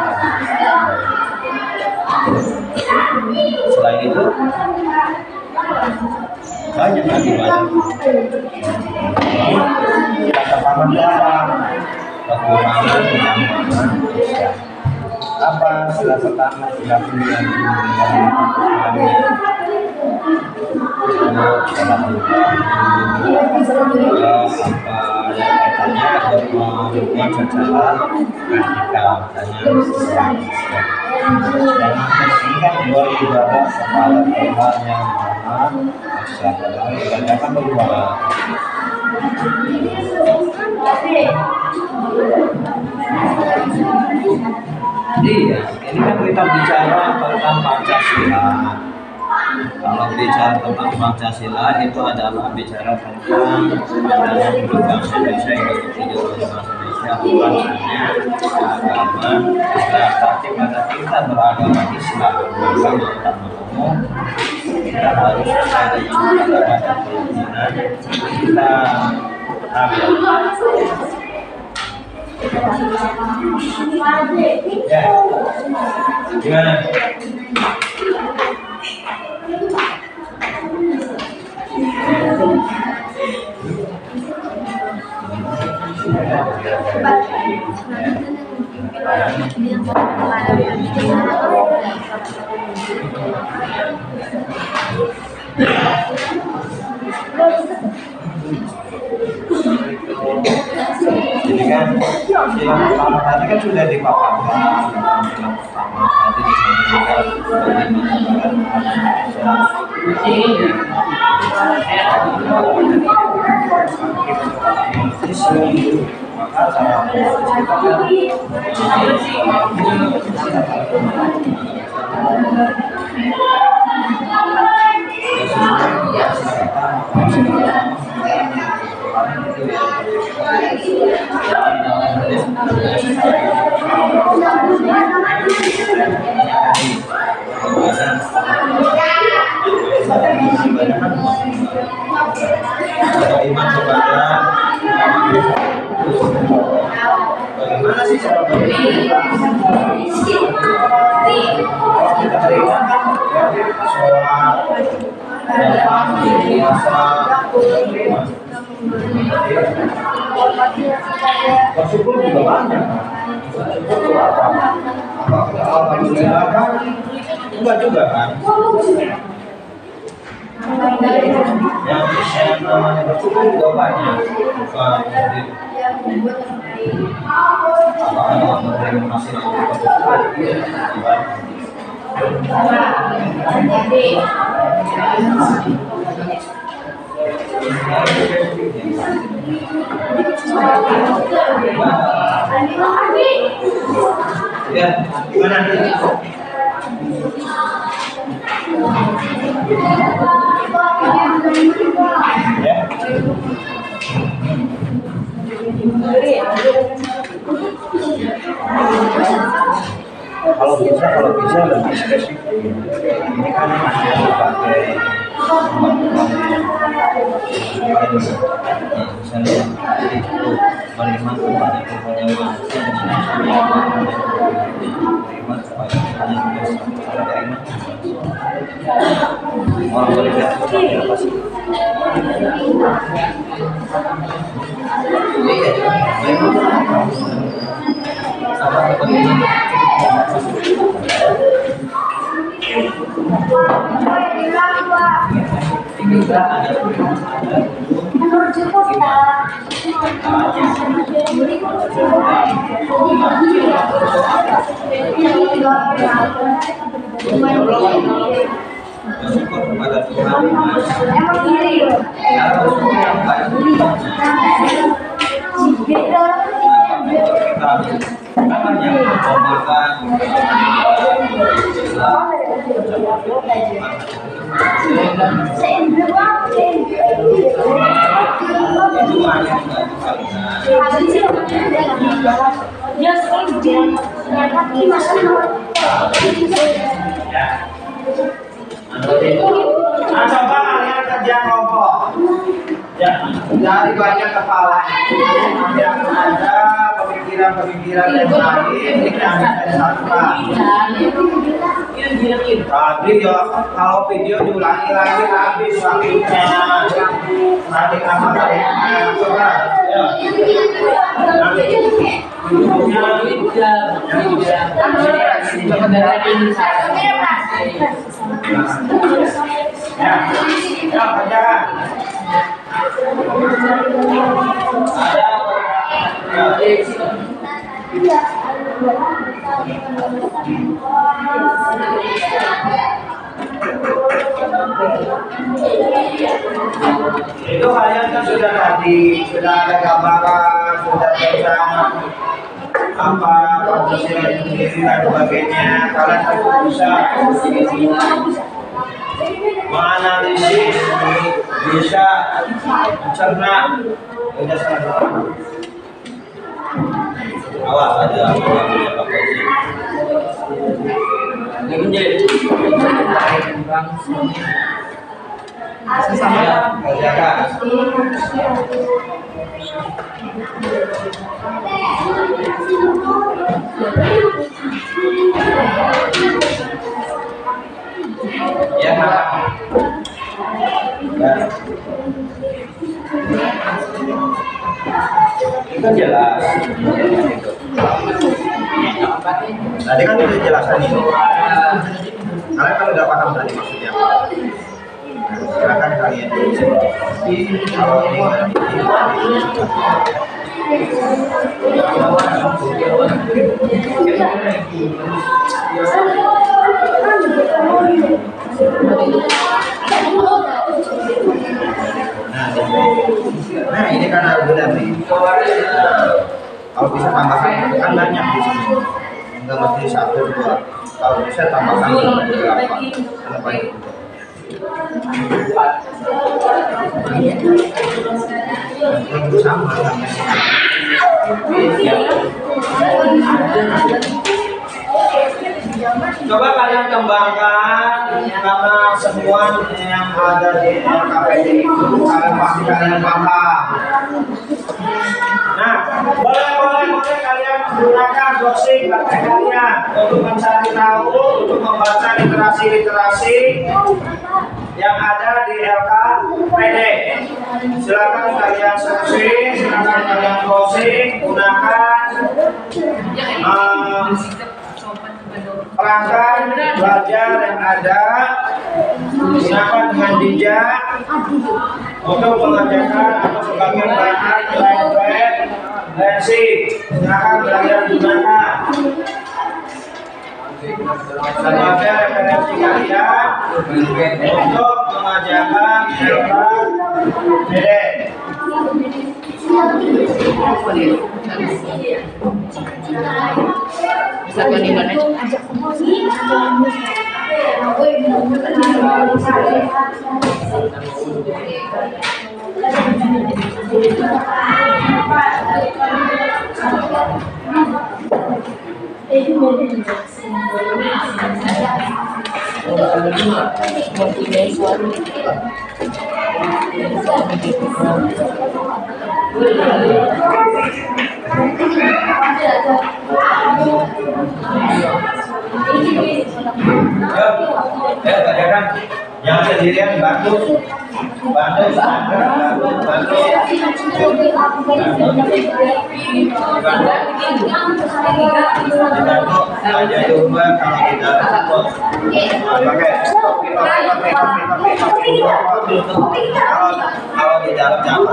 Selain itu banyak lagi ibadah. Kata paman apa? Bagaimana penyampaian apa sila pertama sila kedua beribadah kepada Tuhan Yang Maha Esa. Ibadah kan berubah. Iya, ini kan kita bicara tentang Pancasila. Kalau bicara tentang Pancasila itu adalah bicara tentang pandangan hidup bangsa Indonesia yang bertiga oleh bangsa Indonesia bukan hanya agama Islam, tapi pada kita beragama Islam bersama utama umum kita harus ada yang mengadakan keinginan kita ambil. Ya, gimana? Jadi kan sila pertama tadi kan sudah dipaparkan. Sila pertama tadi disampaikan maka cara iman kepada bagaimana sih cara beriman? Kita beriman kan sholat, puasa, bersyukur juga banyak. Bersyukur apa? Alhamdulillah kan? Enggak juga kan? Yang namanya bersyukur juga banyak. Bukan Allah memberi hasil ya, gimana? Ya. Kalau bisa lebih spesifik. Ini kan ada berbagai misalnya itu beriman kepada Tuhan Yang Maha Esa beriman kepada Tuhan Yang Maha Esa Orang berbeda seperti apa sih? Kepada Tuhan, coba kalian kerja kelompok. Ya, dari banyak kepala yang ada pemikiran-pemikiran yang lain yang disatukan. Tadi ya, kalau video diulangi lagi habis waktunya. Nanti apa kalian coba? Ya. Ya, kerjakan. Itu kalian kan sudah ada gambaran, sudah bisa apa kondisi sendiri dan sebagainya. Kalian harus bisa menganalisis, bisa mencerna. Awas ada apa yang pakai sih? Sesama kerjakan. Ya, ya. Itu jelas. Tadi kan udah jelaskan itu. Kalian kan udah paham tadi maksudnya apa? Silakan kalian kalau ini nah ini kan benar nih. Kalau bisa tambahkan kan banyak di sini. Enggak mesti 1, 2. Kalau bisa tambahkan 8. Kenapa itu? Itu sama ya. Coba kalian kembangkan karena semua yang ada di LKPD itu kalian paham. Nah, boleh kalian menggunakan browsing praktek kalian untuk mencari tahu, untuk membaca literasi yang ada di LKPD. Silakan kalian searching, silakan kalian browsing, gunakan perangkat belajar yang ada, gunakan dengan bijak untuk mengerjakan atau sebagai bahan web lensi. Silakan kalian gunakan sebagai referensi kalian untuk mengerjakan LKPD. Satuan Indonesia. Kerjakan. Yang sendirian bantu. Bantu. Aja coba kalau tidak takut. Kalau di dalam jangan.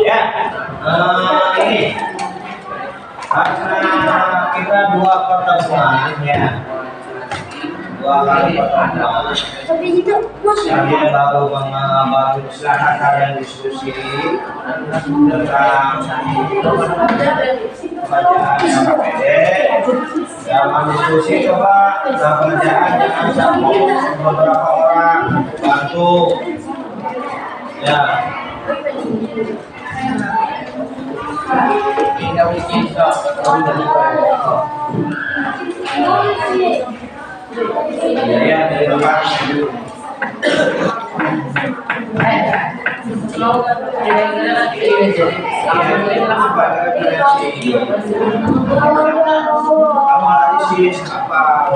Ya, ini karena kita dua pertemuan ya, dua kali pertemuan. Kalian baru silakan kalian diskusi tentang pembacaan KPD. Dalam diskusi coba dalam pembacaan jangan sampai beberapa orang bantu ya. Ya, dari depan. Analisis apa?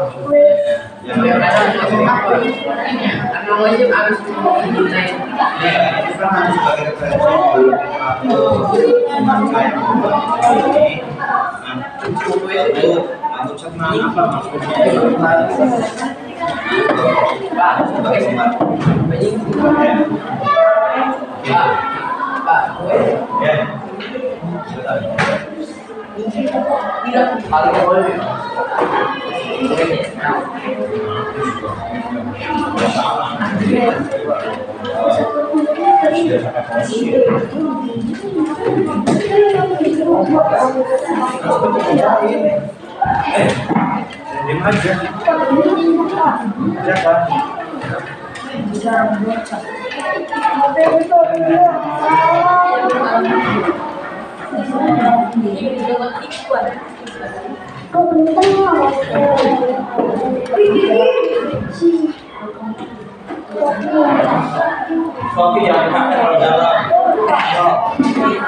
Kopi yang pakai kalau dalam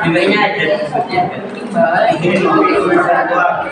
nilainya aja ini bantu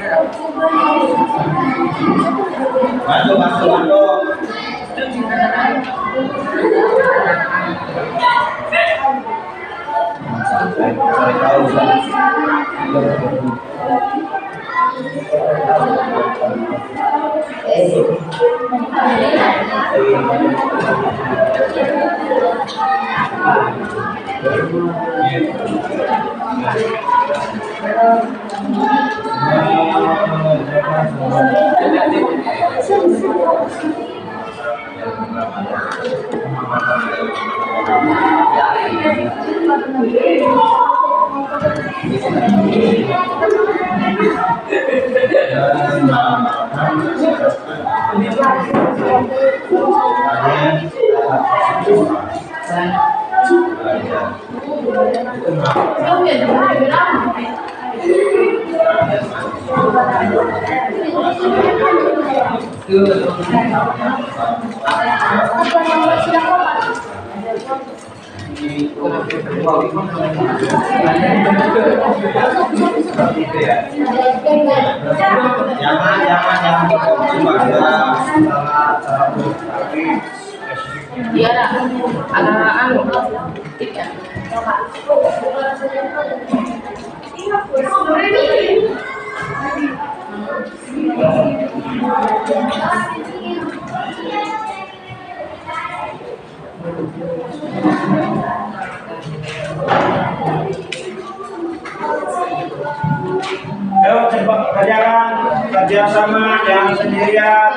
Ayo cepat kerjakan, kerja sama, jangan sendirian.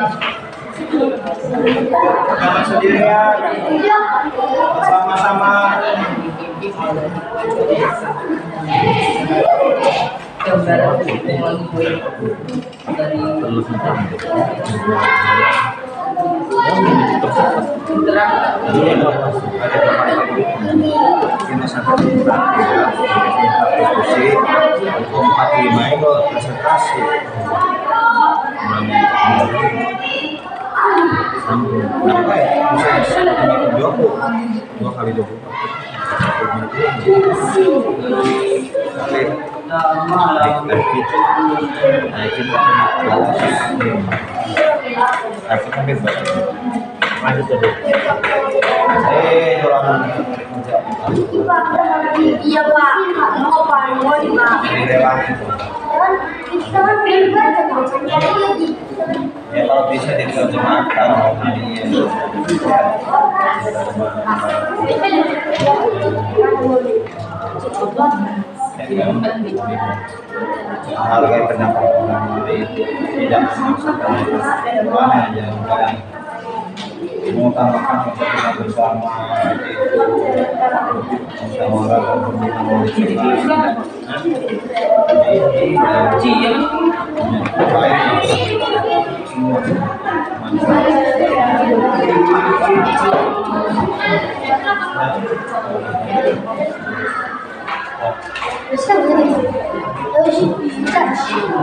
Jangan sendirian. Sama-sama. Presentasi dua kali 20 Iya Pak, mau Pak, mau di Pak. Kita kan pilih baca ya kalau bisa diterjemahkan hargai pendapat orang lain, tidak memaksakan mana jangan mengutamakan kepentingan bersama, musyawarah dan permintaan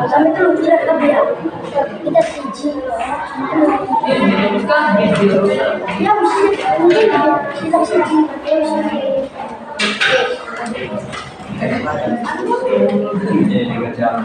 sampai itu tidak kerja kita siji ya mesti kita siji jadi kerjaan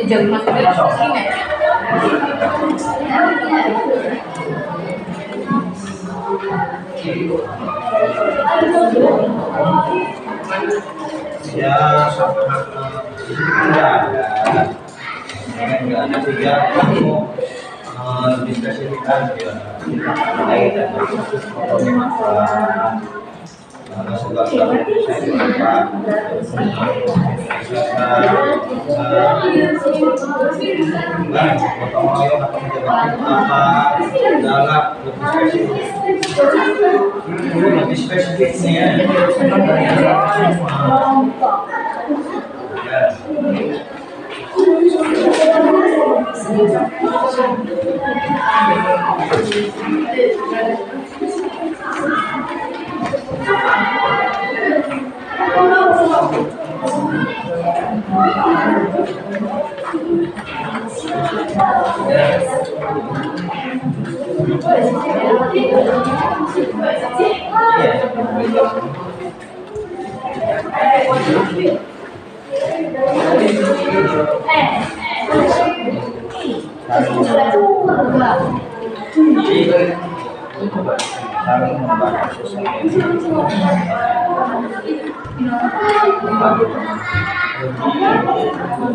Jangan masuk ke sini. ya sama di sini kan nggak ada tiga kamu di didiskusikan ya. Baik dan fotonya apa? Masuk ke saya apa? Potong ayo atau menjadi apa? Dalam lebih spesifiknya ya.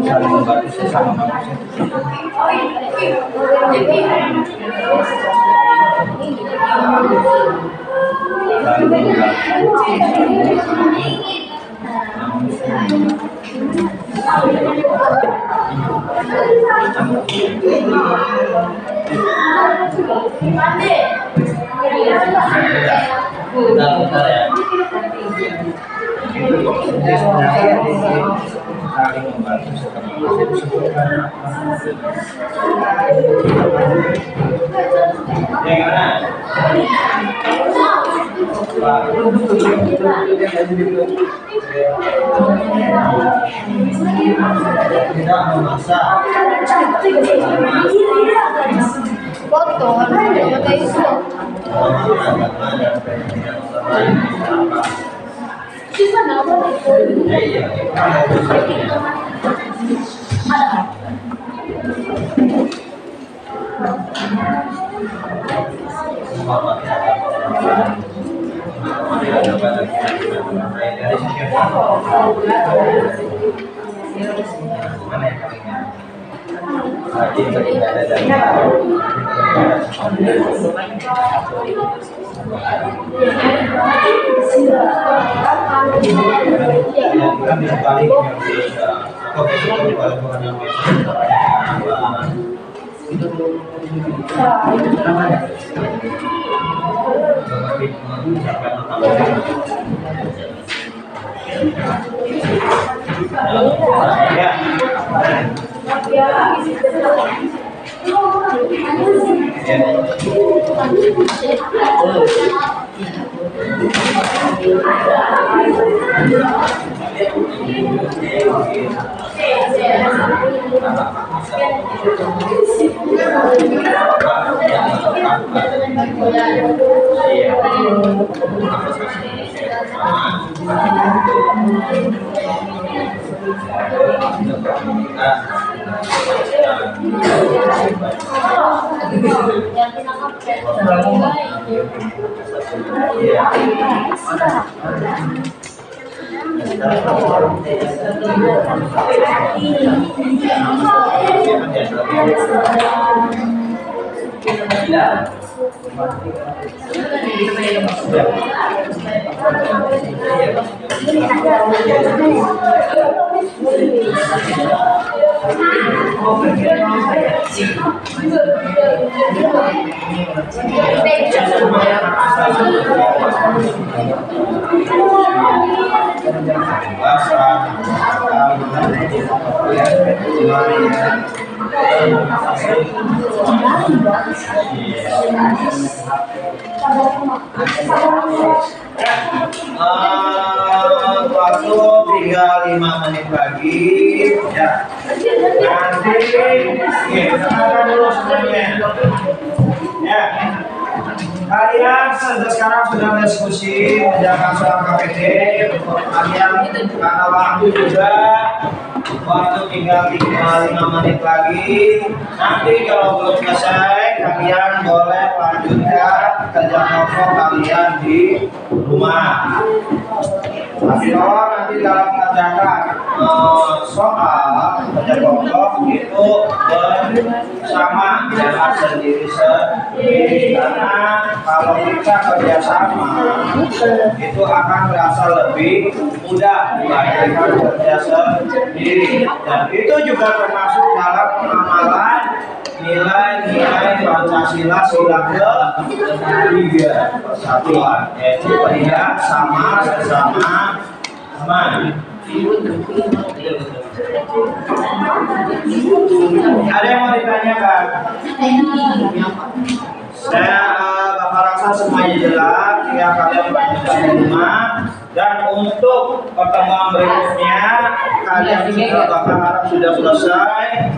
Saling membantu sesama manusia. Bentar ya. Saling membantu sesama manusia. Gimana? Tidak memaksa. Foto, foto itu. Sisa nama itu. Iya. Waktu tinggal 5 menit lagi ya. Nanti kita akan dulu sebenarnya ya. Kalian sekarang sudah diskusi menjalankan soal KPD. Kalian karena waktu juga, waktu tinggal 5 menit lagi. Nanti kalau belum selesai, kalian boleh lanjutkan kerja pokok kalian di rumah. Atau nanti dalam kerjakan soal kerja kelompok itu bersama, jangan sendiri-sendiri, karena kalau kita kerjasama itu akan berasa lebih mudah dibandingkan kerja sendiri. Dan itu juga termasuk dalam pengamalan nilai-nilai Pancasila sila ke-3, persatuan, yaitu kerja sama, bersama, aman. Ada yang mau ditanyakan? Bapak rasa semuanya jelas. Ya, kalian lanjutkan di rumah. Dan untuk pertemuan berikutnya, kalian Bapak harap sudah selesai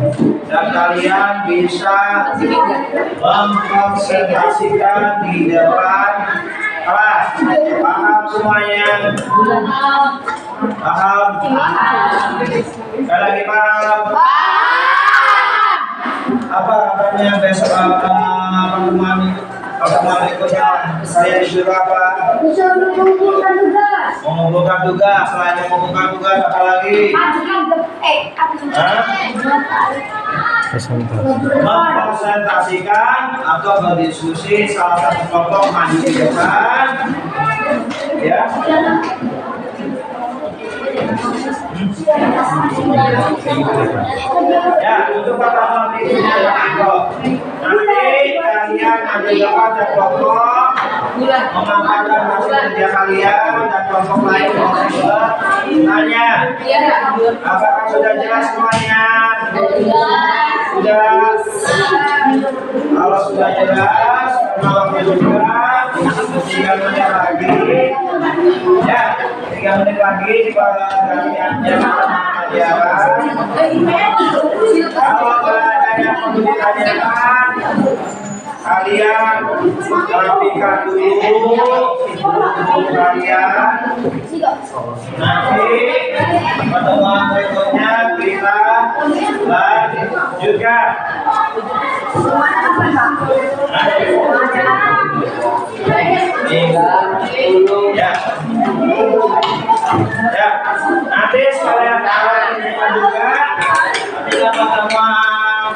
dan kalian bisa mempresentasikan di depan kelas. Paham semuanya? Paham? Sekali lagi paham? Apa katanya besok pertemuan berikutnya? Saya disuruh apa? Mengumpulkan tugas. Mengumpulkan tugas. Selain mengumpulkan tugas apa lagi? Mempresentasikan atau berdiskusi salah satu kelompok maju di depan, ya. Ya, untuk pertemuan berikutnya nanti kalian ada pada kelompok memaparkan hasil kerja kalian dan kelompok lain bertanya. Apakah sudah jelas semuanya? Sudah. Kalau sudah jelas, waktu juga 3 menit lagi. Ya, 3 menit lagi pada kalian jangan pelajaran. Kalau ada yang perlu ditanyakan, kalian rapikan dulu kalian. Nanti pertemuan berikutnya kita lanjutkan. Ya. Ya, nanti sekalian kalian juga nanti pertemuan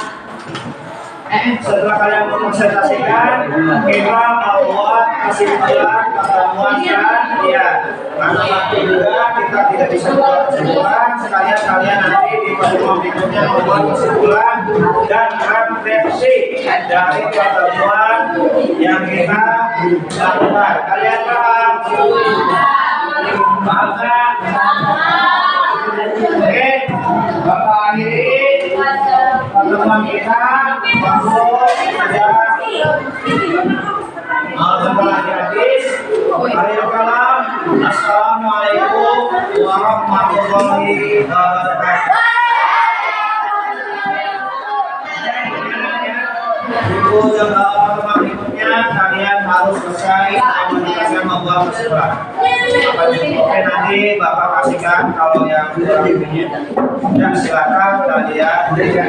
setelah kalian mempresentasikan, kita membuat kesimpulan pertemuan kan, ya. Karena waktu juga kita tidak bisa buat kesimpulan, sekalian kalian nanti di pertemuan berikutnya membuat kesimpulan dan refleksi dari pertemuan yang kita lakukan. Kalian paham? Paham nggak? Oke, Bapak akhiri pertemuan kita. Assalamualaikum warahmatullahi wabarakatuh. Ibu dan bapak berikutnya kalian harus selesai dengan membuat kesimpulan. Oke, nanti bapak kasihkan kalau yang sudah bikinnya. Dan silakan kalian berikan.